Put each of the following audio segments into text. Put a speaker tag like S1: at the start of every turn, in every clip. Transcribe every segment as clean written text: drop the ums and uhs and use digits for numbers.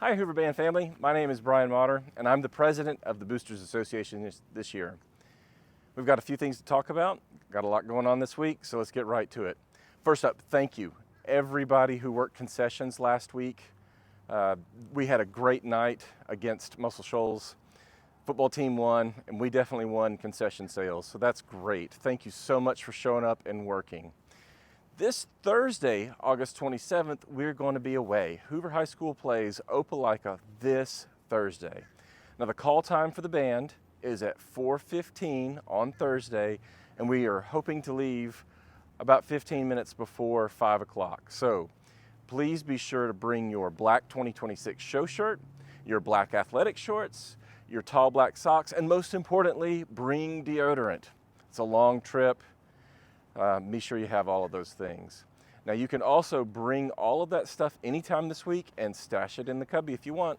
S1: Hi Hoover Band family, my name is Brian Motter and I'm the president of the Boosters Association this year. We've got a few things to talk about, got a lot going on this week, so let's get right to it. First up, thank you everybody who worked concessions last week. We had a great night against Muscle Shoals. Football team won and we definitely won concession sales, so that's great. Thank you so much for showing up and working. This Thursday, August 27th, we're going to be away. Hoover High School plays Opelika this Thursday. Now the call time for the band is at 4:15 on Thursday, and we are hoping to leave about 15 minutes before 5 o'clock. So please be sure to bring your black 2026 show shirt, your black athletic shorts, your tall black socks, and most importantly, bring deodorant. It's a long trip. Be sure you have all of those things. Now you can also bring all of that stuff anytime this week and stash it in the cubby if you want.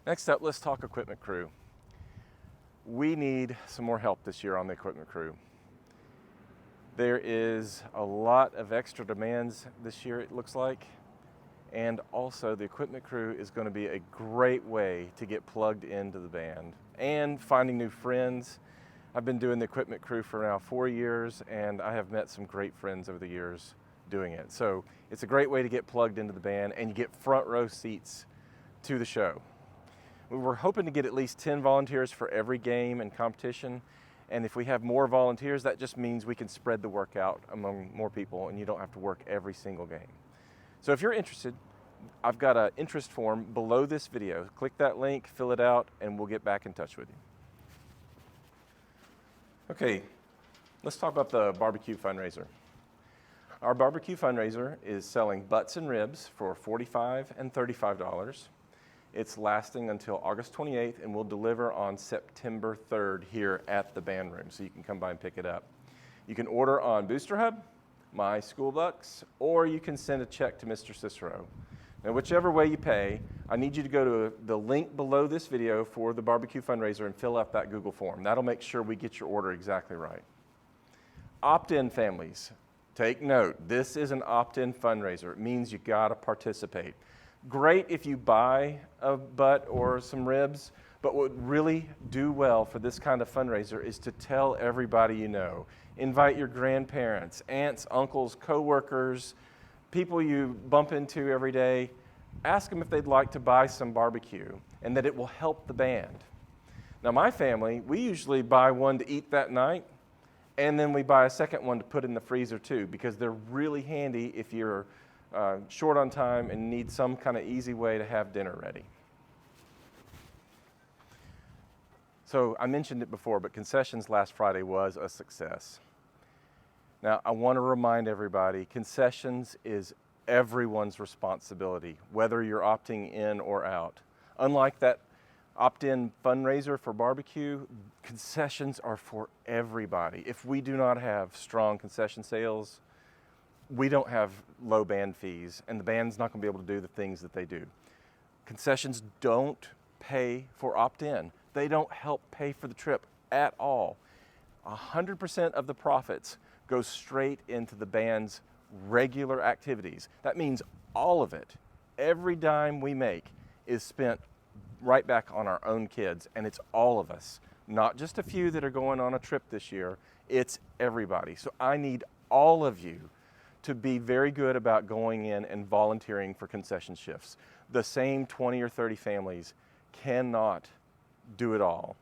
S1: Next up, let's talk equipment crew. We need some more help this year on the equipment crew. There is a lot of extra demands this year, it looks like, and also the equipment crew is going to be a great way to get plugged into the band and finding new friends. I've been doing the equipment crew for now 4 years, and I have met some great friends over the years doing it. So it's a great way to get plugged into the band, and you get front row seats to the show. We were hoping to get at least 10 volunteers for every game and competition, and if we have more volunteers, that just means we can spread the work out among more people, and you don't have to work every single game. So if you're interested, I've got an interest form below this video. Click that link, fill it out, and we'll get back in touch with you. Okay, let's talk about the BBQ Fundraiser. Our BBQ Fundraiser is selling butts and ribs for $45 and $35. It's lasting until August 28th and will deliver on September 3rd here at the band room, so you can come by and pick it up. You can order on BoosterHub, My School Bucks, or you can send a check to Mr. Cicero. Now, whichever way you pay, I need you to go to the link below this video for the BBQ Fundraiser and fill out that Google form. That'll make sure we get your order exactly right. Opt-in families, take note. This is an opt-in fundraiser. It means you gotta participate. Great if you buy a butt or some ribs, but what would really do well for this kind of fundraiser is to tell everybody you know. Invite your grandparents, aunts, uncles, coworkers, people you bump into every day. Ask them if they'd like to buy some barbecue and that it will help the band. Now my family, we usually buy one to eat that night, and then we buy a second one to put in the freezer too, because they're really handy if you're short on time and need some kind of easy way to have dinner ready. So I mentioned it before, but concessions last Friday was a success. Now, I want to remind everybody, concessions is everyone's responsibility, whether you're opting in or out. Unlike that opt-in fundraiser for barbecue, concessions are for everybody. If we do not have strong concession sales, we don't have low band fees, and the band's not going to be able to do the things that they do. Concessions don't pay for opt-in. They don't help pay for the trip at all. 100% of the profits go straight into the band's regular activities. That means all of it, every dime we make is spent right back on our own kids, and it's all of us, not just a few that are going on a trip this year, it's everybody. So I need all of you to be very good about going in and volunteering for concession shifts. The same 20 or 30 families cannot do it all.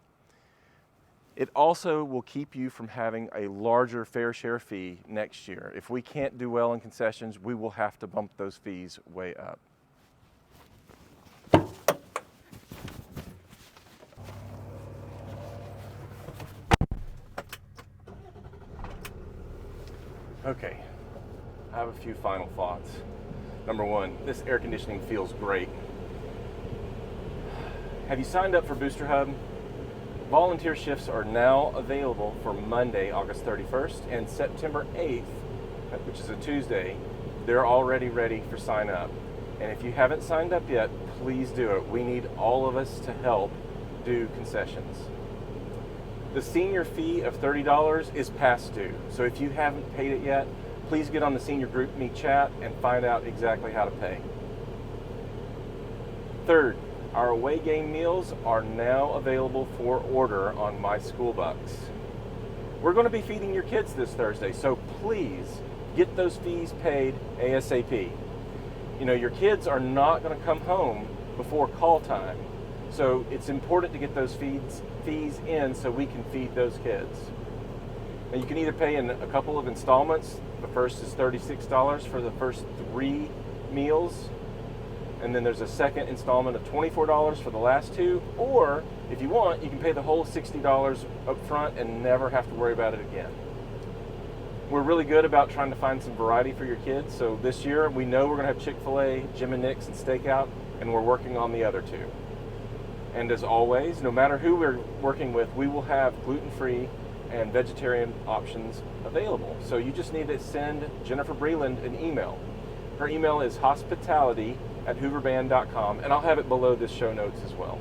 S1: It also will keep you from having a larger fair share fee next year. If we can't do well in concessions, we will have to bump those fees way up. Okay, I have a few final thoughts. Number one, this air conditioning feels great. Have you signed up for BoosterHub? Volunteer shifts are now available for Monday, August 31st, and September 8th, which is a Tuesday. They're already ready for sign up. And if you haven't signed up yet, please do it. We need all of us to help do concessions. The senior fee of $30 is past due. So if you haven't paid it yet, please get on the senior group me chat and find out exactly how to pay. Third, our away game meals are now available for order on My School Bucks. We're going to be feeding your kids this Thursday, so please get those fees paid ASAP. You know, your kids are not going to come home before call time, so it's important to get those fees in so we can feed those kids. Now, you can either pay in a couple of installments. The first is $36 for the first 3 meals, and then there's a second installment of $24 for the last 2, or if you want, you can pay the whole $60 up front and never have to worry about it again. We're really good about trying to find some variety for your kids, so this year we know we're going to have Chick-fil-A, Jim and Nick's, and Steakout, and we're working on the other 2. And as always, no matter who we're working with, we will have gluten-free and vegetarian options available. So you just need to send Jennifer Breland an email. Her email is hospitality@hooverband.com, and I'll have it below this show notes as well.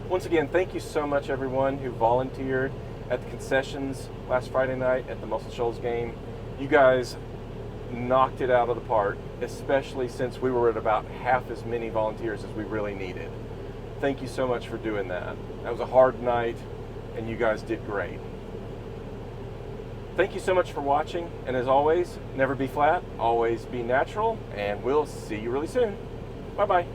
S1: Once again, thank you so much, everyone who volunteered at the concessions last Friday night at the Muscle Shoals game. You guys knocked it out of the park, especially since we were at about half as many volunteers as we really needed. Thank you so much for doing that. That was a hard night, and you guys did great. Thank you so much for watching, and as always, never be flat, always be natural, and we'll see you really soon. Bye-bye.